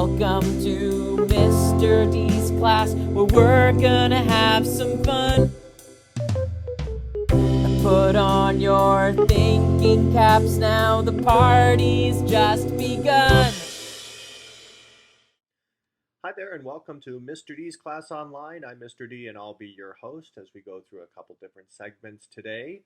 Welcome to Mr. D's class, where we're gonna have some fun. Put on your thinking caps now, the party's just begun. Hi there, and welcome to Mr. D's Class Online. I'm Mr. D, and I'll be your host as we go through a couple different segments today.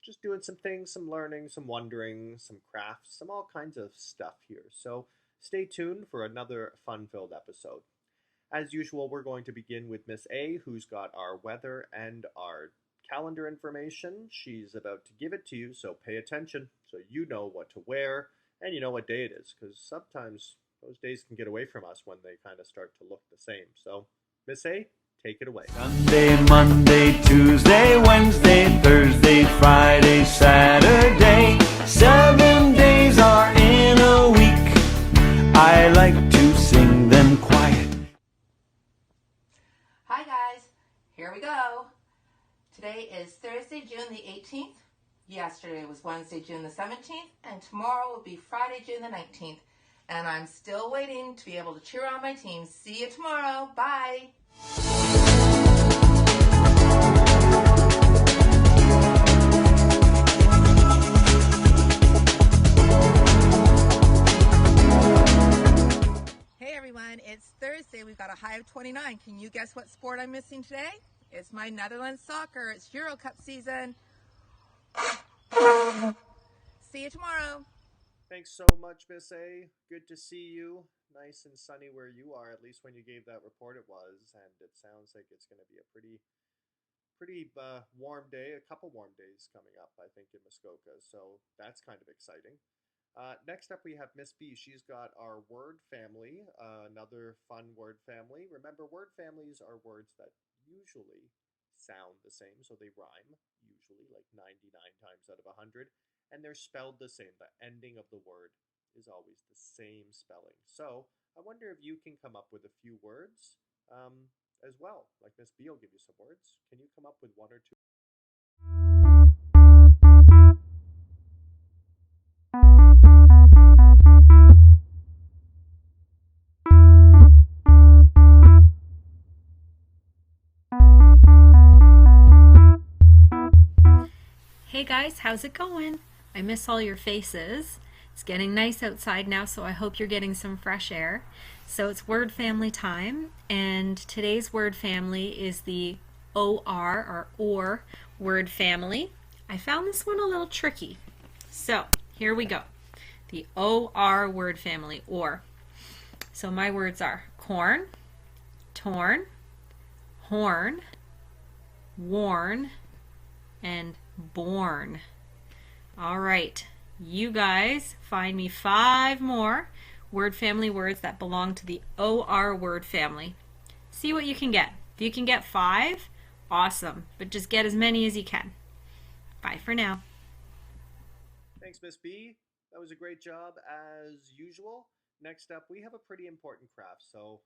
Just doing some things, some learning, some wondering, some crafts, some all kinds of stuff here. So stay tuned for another fun-filled episode. As usual, we're going to begin with Miss A, who's got our weather and our calendar information. She's about to give it to you, so pay attention so you know what to wear and you know what day it is, because sometimes those days can get away from us when they kind of start to look the same. So, Miss A, take it away. Sunday, Monday, Tuesday, Wednesday, Thursday, Friday, Saturday. 7 days are in a week. I like to sing them quiet. Hi guys, here we go. Today is Thursday, June the 18th. Yesterday was Wednesday, June the 17th, and tomorrow will be Friday, June the 19th. And I'm still waiting to be able to cheer on my team. See you tomorrow. Bye. Hey everyone, it's Thursday. We've got a high of 29. Can you guess what sport I'm missing today? It's my Netherlands soccer. It's Euro Cup season. See you tomorrow. Thanks so much, Miss A. Good to see you. Nice and sunny where you are, at least when you gave that report it was. And it sounds like it's going to be a pretty warm day, a couple warm days coming up, I think, in Muskoka. So that's kind of exciting. Next up, we have Miss B. She's got our word family, another fun word family. Remember, word families are words that usually sound the same, so they rhyme, usually like 99 times out of 100, and they're spelled the same. The ending of the word is always the same spelling. So I wonder if you can come up with a few words as well. Like Miss B will give you some words. Can you come up with one or two? Hey guys, how's it going? I miss all your faces. It's getting nice outside now, so I hope you're getting some fresh air. So it's word family time, and today's word family is the or word family. I found this one a little tricky. So here we go. The OR word family, or. So my words are corn, torn, horn, worn, and born. All right, you guys find me 5 more word family words that belong to the OR word family. See what you can get. If you can get 5, awesome, but just get as many as you can. Bye for now. Thanks, Miss B. That was a great job as usual. Next up, we have a pretty important craft, so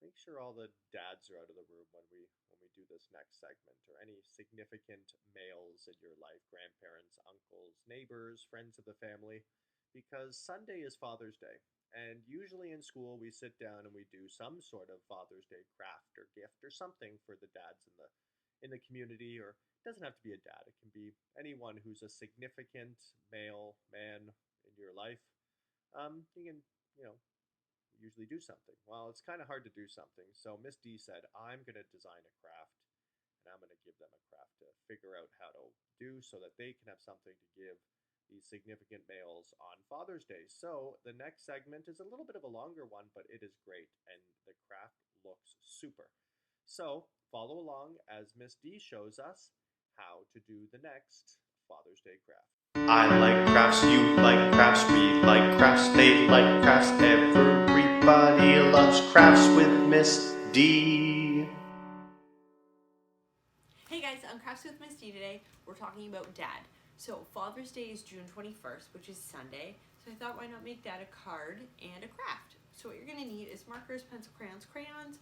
make sure all the dads are out of the room when we do this next segment, or any significant males in your life, grandparents, uncles, neighbors, friends of the family, because Sunday is Father's Day. And usually in school we sit down and we do some sort of Father's Day craft or gift or something for the dads in the community, or it doesn't have to be a dad. It can be anyone who's a significant male man in your life. You can, you know, usually do something. Well, it's kind of hard to do something. So Miss D said, I'm going to design a craft, and I'm going to give them a craft to figure out how to do so that they can have something to give these significant males on Father's Day. So the next segment is a little bit of a longer one, but it is great, and the craft looks super. So follow along as Miss D shows us how to do the next Father's Day craft. I like crafts, you like crafts, we like crafts, they like crafts, everybody loves crafts with Miss D. Hey guys, on Crafts with Miss D today, we're talking about Dad. So Father's Day is June 21st, which is Sunday, so I thought why not make Dad a card and a craft. So what you're going to need is markers, pencil, crayons,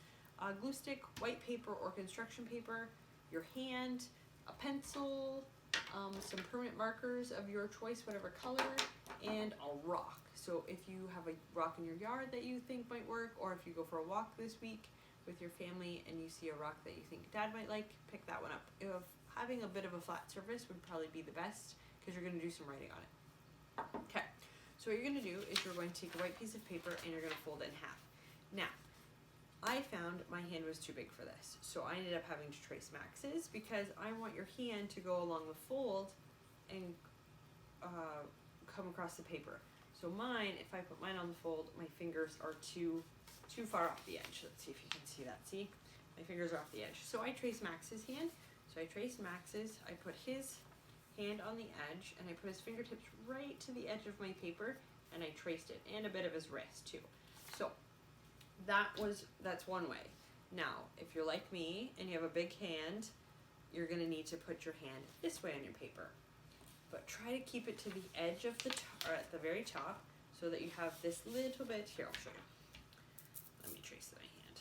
glue stick, white paper or construction paper, your hand, a pencil, some permanent markers of your choice, whatever color, and a rock. So if you have a rock in your yard that you think might work, or if you go for a walk this week with your family and you see a rock that you think Dad might like, pick that one up. If having a bit of a flat surface would probably be the best, because you're going to do some writing on it. Okay, so what you're going to do is you're going to take a white piece of paper and you're going to fold it in half. Now, I found my hand was too big for this, so I ended up having to trace maxes, because I want your hand to go along the fold and come across the paper. So mine, if I put mine on the fold, my fingers are too far off the edge. Let's see if you can see that. See? My fingers are off the edge. So I trace Max's hand. So I traced Max's, I put his hand on the edge, and I put his fingertips right to the edge of my paper, and I traced it, and a bit of his wrist too. So that's one way. Now, if you're like me and you have a big hand, you're gonna need to put your hand this way on your paper. But try to keep it to the edge of the or at the very top, so that you have this little bit. Here, I'll show you. Let me trace my hand.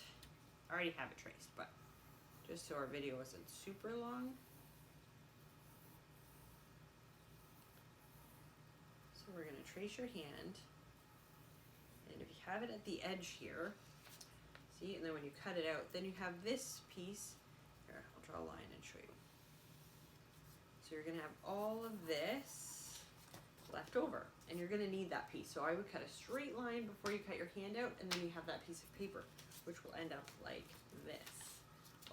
I already have it traced, but just so our video isn't super long. So we're gonna trace your hand, and if you have it at the edge here, see, and then when you cut it out, then you have this piece. Here, I'll draw a line and show you. So you're gonna have all of this left over, and you're gonna need that piece. So I would cut a straight line before you cut your hand out, and then you have that piece of paper, which will end up like this,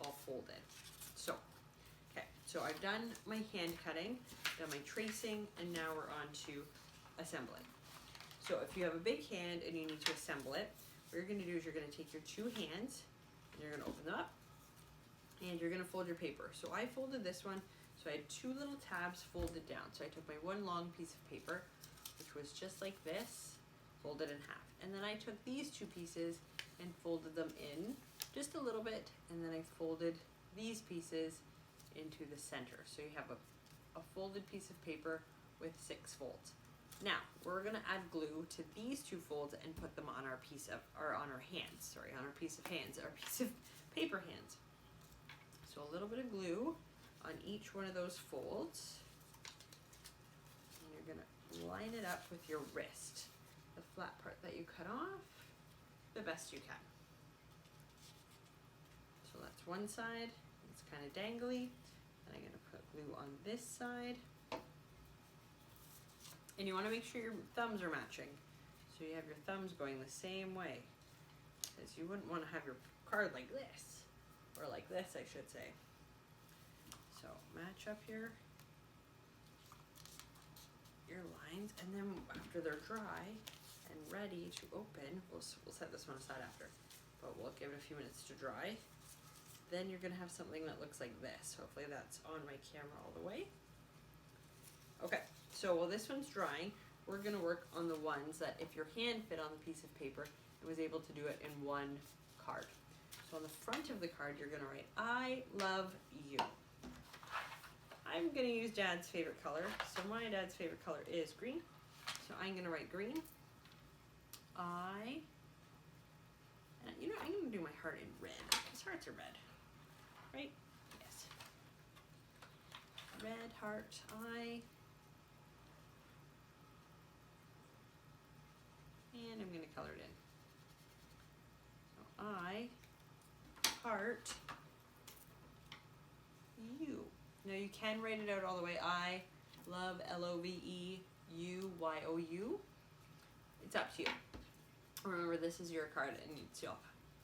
all folded. So, okay, so I've done my hand cutting, done my tracing, and now we're on to assembling. So if you have a big hand and you need to assemble it, what you're gonna do is you're gonna take your two hands, and you're gonna open them up, and you're gonna fold your paper. So I folded this one. So I had two little tabs folded down. So I took my one long piece of paper, which was just like this, folded in half. And then I took these two pieces and folded them in just a little bit, and then I folded these pieces into the center. So you have a folded piece of paper with 6 folds. Now, we're gonna add glue to these 2 folds and put them on our piece of, or on our hands, sorry, on our piece of hands, our piece of paper hands. So a little bit of glue on each one of those folds, and you're gonna line it up with your wrist, the flat part that you cut off, the best you can. So that's one side, it's kind of dangly, and I'm gonna put glue on this side. And you wanna make sure your thumbs are matching. So you have your thumbs going the same way, because you wouldn't wanna have your card like this, or like this, I should say. So match up your lines, and then after they're dry and ready to open, we'll set this one aside after, but we'll give it a few minutes to dry. Then you're gonna have something that looks like this. Hopefully that's on my camera all the way. Okay, so while this one's drying, we're gonna work on the ones that if your hand fit on the piece of paper, it was able to do it in one card. So on the front of the card, you're gonna write, I love you. I'm gonna use Dad's favorite color. So my dad's favorite color is green. So I'm gonna write green. And you know, I'm gonna do my heart in red, because hearts are red, right? Yes. Red heart, I. And I'm gonna color it in. So I, heart, you. Now you can write it out all the way. I love LOVEUYOU. It's up to you. Remember, this is your card and it's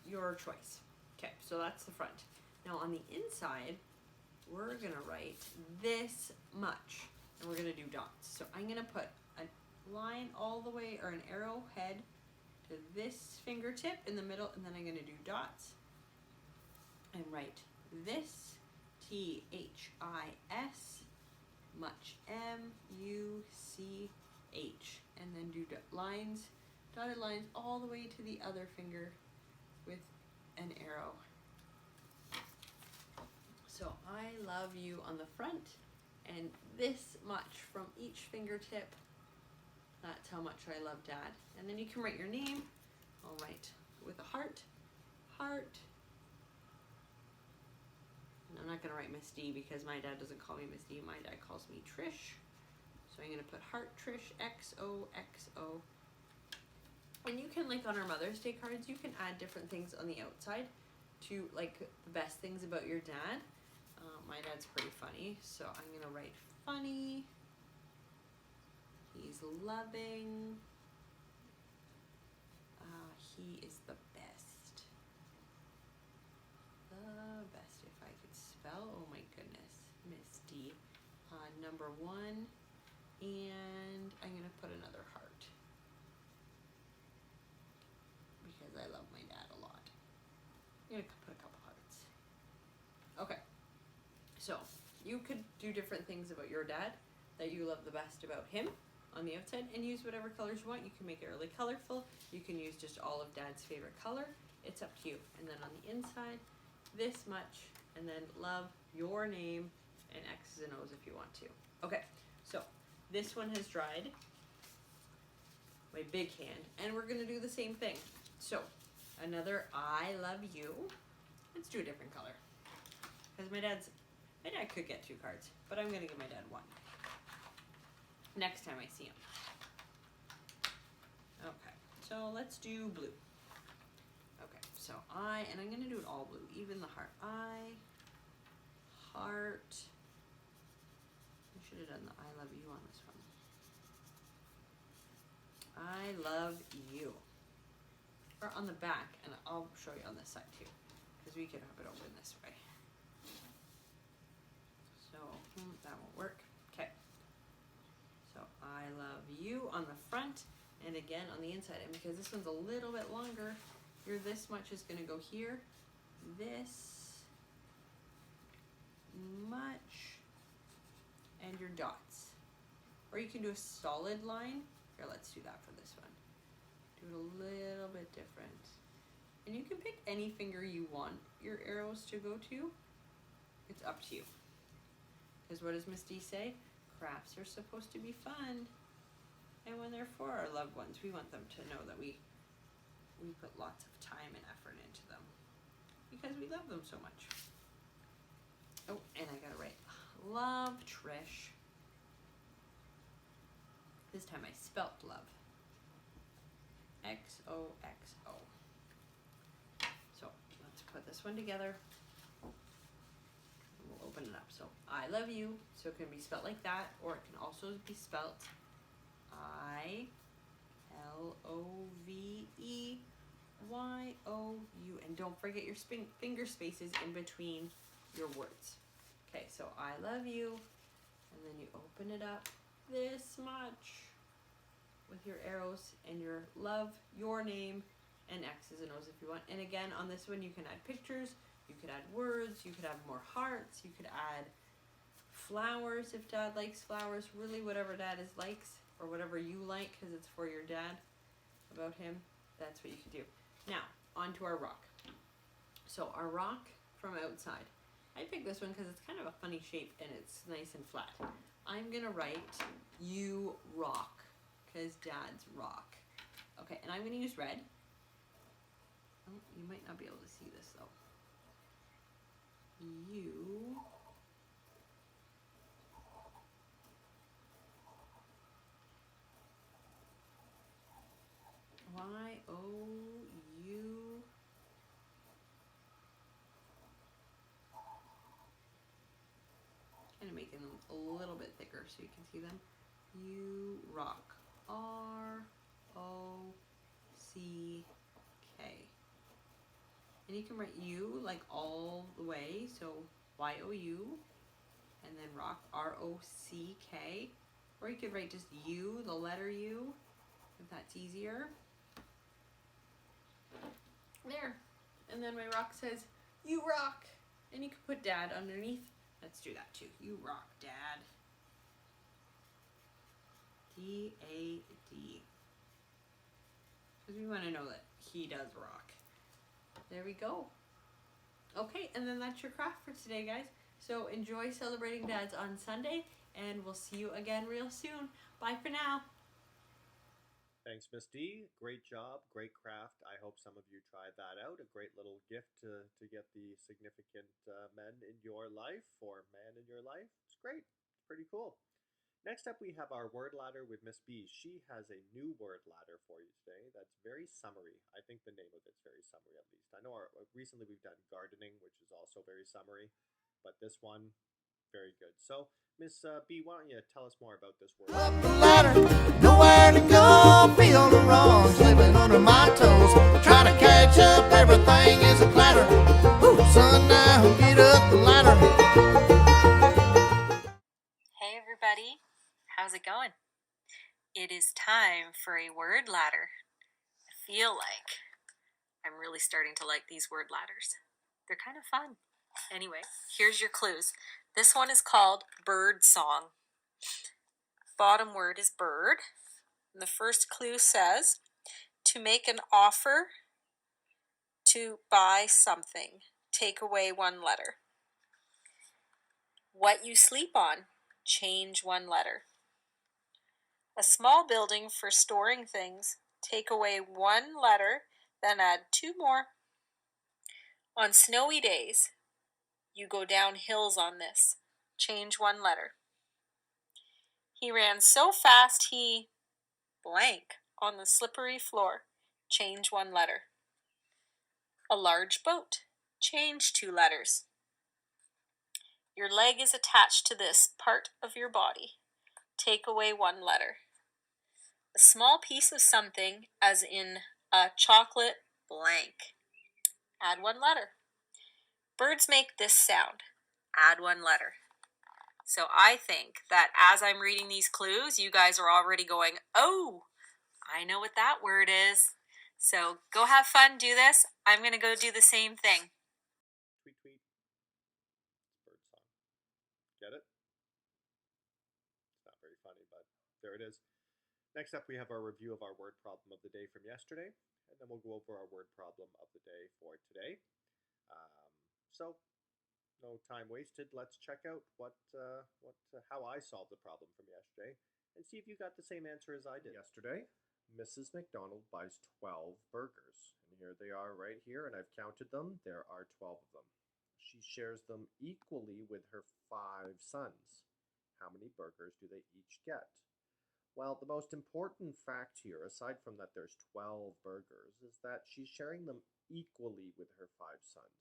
your choice. Okay, so that's the front. Now on the inside, we're gonna write this much, and we're gonna do dots. So I'm gonna put a line all the way, or an arrowhead to this fingertip in the middle, and then I'm gonna do dots and write this THIS much MUCH, and then do lines, dotted lines all the way to the other finger with an arrow. So I love you on the front, and this much from each fingertip. That's how much I love Dad. And then you can write your name. I'll write with a heart, heart. And I'm not gonna write Miss D because my dad doesn't call me Miss D. My dad calls me Trish. So I'm gonna put heart Trish XOXO And you can, like on our Mother's Day cards, you can add different things on the outside to like the best things about your dad. My dad's pretty funny, so I'm gonna write funny. He's loving. He is the best. The best, if I could spell. Oh my goodness, Miss D. Number 1, and I'm gonna put another heart because I love my dad a lot. I'm gonna put a couple hearts. Okay, so you could do different things about your dad that you love the best about him on the outside, and use whatever colors you want. You can make it really colorful. You can use just all of Dad's favorite color. It's up to you. And then on the inside, this much, and then love, your name, and X's and O's if you want to. Okay, so this one has dried, my big hand, and we're gonna do the same thing. So another I love you. Let's do a different color, because my dad could get 2 cards, but I'm gonna give my dad 1 next time I see him. Okay, so let's do blue. Okay, so and I'm gonna do it all blue, even the heart. Heart. I should have done the I love you on this one. I love you. Or on the back, and I'll show you on this side too, because we could have it open this way. So that won't work. Okay. So I love you on the front, and again on the inside. And because this one's a little bit longer, your this much is gonna go here, this much, and your dots. Or you can do a solid line. Here, let's do that for this one. Do it a little bit different. And you can pick any finger you want your arrows to go to. It's up to you. Because what does Miss D say? Crafts are supposed to be fun. And when they're for our loved ones, we want them to know that we put lots of time and effort into them. Because we love them so much. Oh, and I gotta write love, Trish. This time I spelt love. XOXO. So let's put this one together. And we'll open it up. So I love you. So it can be spelt like that, or it can also be spelt ILOVEYOU. And don't forget your finger spaces in between your words. Okay, so I love you, and then you open it up this much with your arrows and your love, your name, and X's and O's if you want. And again, on this one, you can add pictures, you could add words, you could have more hearts, you could add flowers if Dad likes flowers, really whatever Dad likes, or whatever you like, because it's for your dad, about him, that's what you could do. Now, on to our rock. So our rock from outside. I picked this one because it's kind of a funny shape and it's nice and flat. I'm gonna write you rock, because Dad's rock. Okay, and I'm gonna use red. Oh, you might not be able to see this though. You YOU. Kind of making them a little bit thicker so you can see them. You rock. ROCK. And you can write you like all the way, so YOU, and then rock, ROCK. Or you could write just U, the letter U, if that's easier. There. And then my rock says, you rock. And you can put Dad underneath. Let's do that too. You rock, Dad. DAD. Because we want to know that he does rock. There we go. Okay, and then that's your craft for today, guys. So enjoy celebrating Dads on Sunday, and we'll see you again real soon. Bye for now. Thanks, Miss D. Great job, great craft. I hope some of you tried that out. A great little gift to get the significant men in your life or man in your life. It's great. It's pretty cool. Next up, we have our word ladder with Miss B. She has a new word ladder for you today that's very summary. I think the name of it's very summary, at least. I know recently we've done gardening, which is also very summary, but this one, very good. So, Miss B, why don't you tell us more about this word? Up the ladder, nowhere to go, feel the wrongs living under my toes. Trying to catch up, everything is a clatter. Ooh, son, now get up the ladder. Hey everybody, how's it going? It is time for a word ladder. I feel like I'm really starting to like these word ladders. They're kind of fun. Anyway, here's your clues. This one is called bird song. Bottom word is bird. And the first clue says to make an offer to buy something. Take away one letter. What you sleep on. Change one letter. A small building for storing things. Take away one letter, then add two more. On snowy days, you go down hills on this. Change one letter. He ran so fast he blank on the slippery floor. Change one letter. A large boat. Change two letters. Your leg is attached to this part of your body. Take away one letter. A small piece of something, as in a chocolate blank. Add one letter. Birds make this sound. Add one letter. So I think that as I'm reading these clues, you guys are already going, oh, I know what that word is. So go have fun, do this. I'm going to go do the same thing. Tweet, tweet. It's bird song. Get it? It's not very funny, but there it is. Next up, we have our review of our word problem of the day from yesterday, and then we'll go over our word problem of the day for today. So, no time wasted. Let's check out how I solved the problem from yesterday, and see if you got the same answer as I did. Yesterday, Mrs. McDonald buys 12 burgers, and here they are right here, and I've counted them. There are 12 of them. She shares them equally with her 5 sons. How many burgers do they each get? Well, the most important fact here, aside from that there's 12 burgers, is that she's sharing them equally with her 5 sons.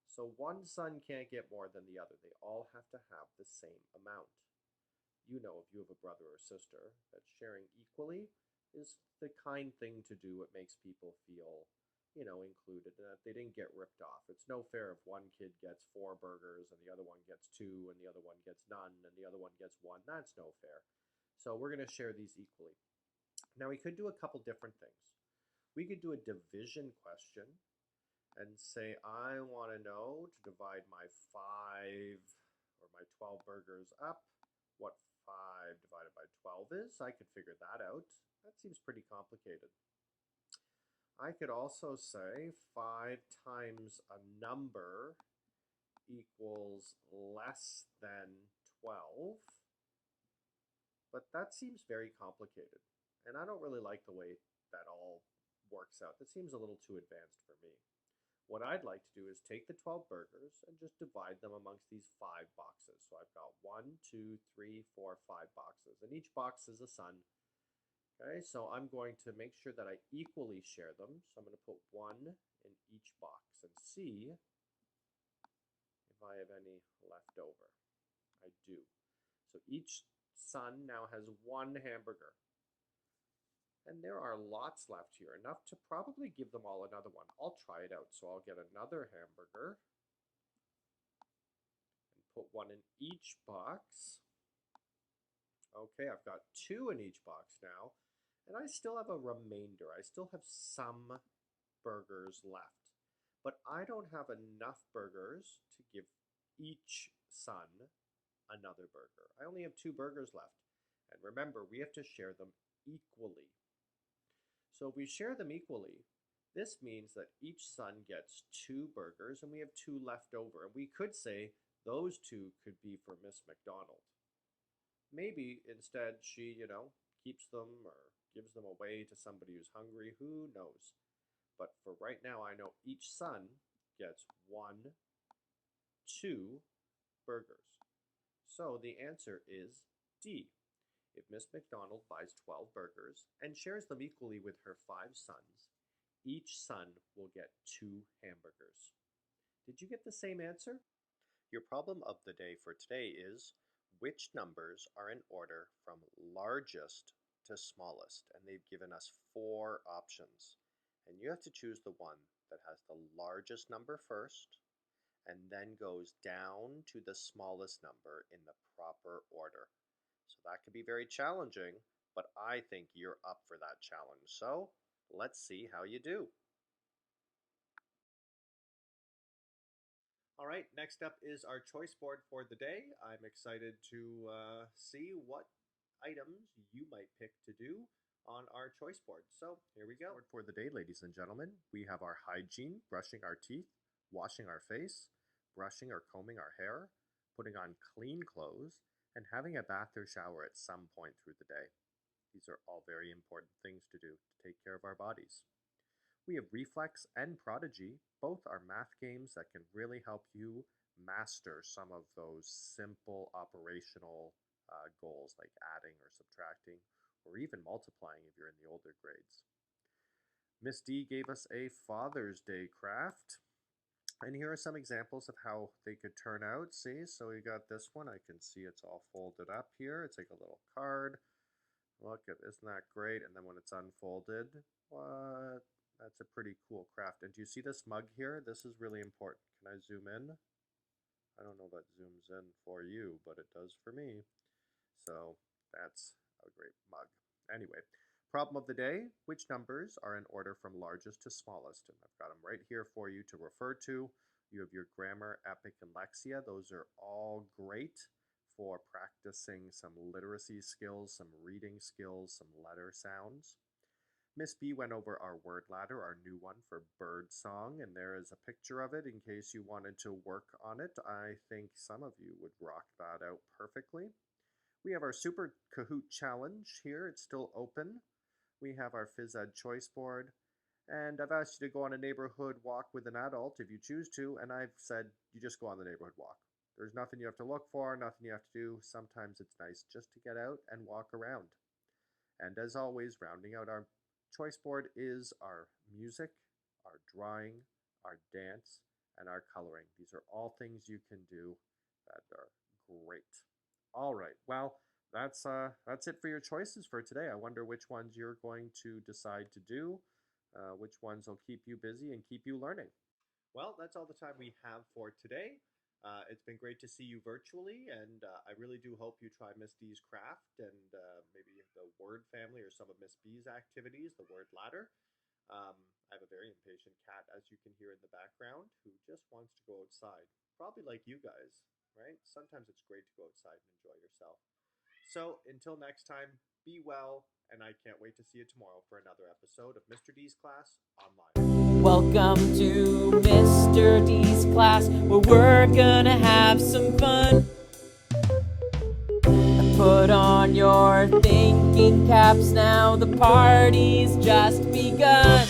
So one son can't get more than the other. They all have to have the same amount. You know, if you have a brother or sister, that sharing equally is the kind thing to do. It makes people feel, included, and that they didn't get ripped off. It's no fair if one kid gets 4 burgers and the other one gets 2 and the other one gets none and the other one gets 1. That's no fair. So we're going to share these equally. Now we could do a couple different things. We could do a division question and say, I want to know to divide my 5 or my 12 burgers up, what 5 divided by 12 is. I could figure that out. That seems pretty complicated. I could also say 5 times a number equals less than 12. But that seems very complicated, and I don't really like the way that all works out. That seems a little too advanced for me. What I'd like to do is take the 12 burgers and just divide them amongst these 5 boxes. So I've got 1, 2, 3, 4, 5 boxes, and each box is a son. Okay, so I'm going to make sure that I equally share them. So I'm going to put 1 in each box and see if I have any left over. I do. So each son now has 1 hamburger. And there are lots left here, enough to probably give them all another one. I'll try it out. So I'll get another hamburger and put 1 in each box. Okay, I've got 2 in each box now, and I still have a remainder. I still have some burgers left, but I don't have enough burgers to give each son another burger. I only have 2 burgers left, and remember, we have to share them equally. So if we share them equally, this means that each son gets 2 burgers, and we have 2 left over. And we could say those 2 could be for Miss McDonald. Maybe instead she, keeps them or gives them away to somebody who's hungry. Who knows? But for right now, I know each son gets 1, 2 burgers. So the answer is D. If Miss McDonald buys 12 burgers and shares them equally with her 5 sons, each son will get 2 hamburgers. Did you get the same answer? Your problem of the day for today is which numbers are in order from largest to smallest, and they've given us 4 options. And you have to choose the one that has the largest number first and then goes down to the smallest number in the proper order. So that could be very challenging, but I think you're up for that challenge. So let's see how you do. All right, next up is our choice board for the day. I'm excited to see what items you might pick to do on our choice board. So here we go. For the day, ladies and gentlemen, we have our hygiene, brushing our teeth, washing our face, brushing or combing our hair, putting on clean clothes, and having a bath or shower at some point through the day. These are all very important things to do to take care of our bodies. We have Reflex and Prodigy. Both are math games that can really help you master some of those simple operational goals like adding or subtracting or even multiplying if you're in the older grades. Miss D gave us a Father's Day craft. And here are some examples of how they could turn out. See, so we got this one. I can see it's all folded up here. It's like a little card. Look at, isn't that great? And then when it's unfolded, what? That's a pretty cool craft. And do you see this mug here? This is really important. Can I zoom in? I don't know if that zooms in for you, but it does for me. So that's a great mug. Anyway, problem of the day, which numbers are in order from largest to smallest? And I've got them right here for you to refer to. You have your grammar, epic, and lexia. Those are all great for practicing some literacy skills, some reading skills, some letter sounds. Miss B went over our word ladder, our new one for bird song, and there is a picture of it in case you wanted to work on it. I think some of you would rock that out perfectly. We have our Super Kahoot Challenge here. It's still open. We have our Phys Ed choice board, and I've asked you to go on a neighborhood walk with an adult if you choose to, and I've said you just go on the neighborhood walk. There's nothing you have to look for, nothing you have to do. Sometimes it's nice just to get out and walk around. And as always, rounding out our choice board is our music, our drawing, our dance, and our coloring. These are all things you can do that are great. All right, well, that's it for your choices for today. I wonder which ones you're going to decide to do, which ones will keep you busy and keep you learning. Well, that's all the time we have for today. It's been great to see you virtually, and I really do hope you try Miss D's craft and maybe the word family or some of Miss B's activities, the word ladder. I have a very impatient cat, as you can hear in the background, who just wants to go outside. Probably like you guys, right? Sometimes it's great to go outside and enjoy yourself. So until next time, be well, and I can't wait to see you tomorrow for another episode of Mr. D's Class Online. Welcome to Mr. D's class, where we're gonna have some fun. Put on your thinking caps now, the party's just begun.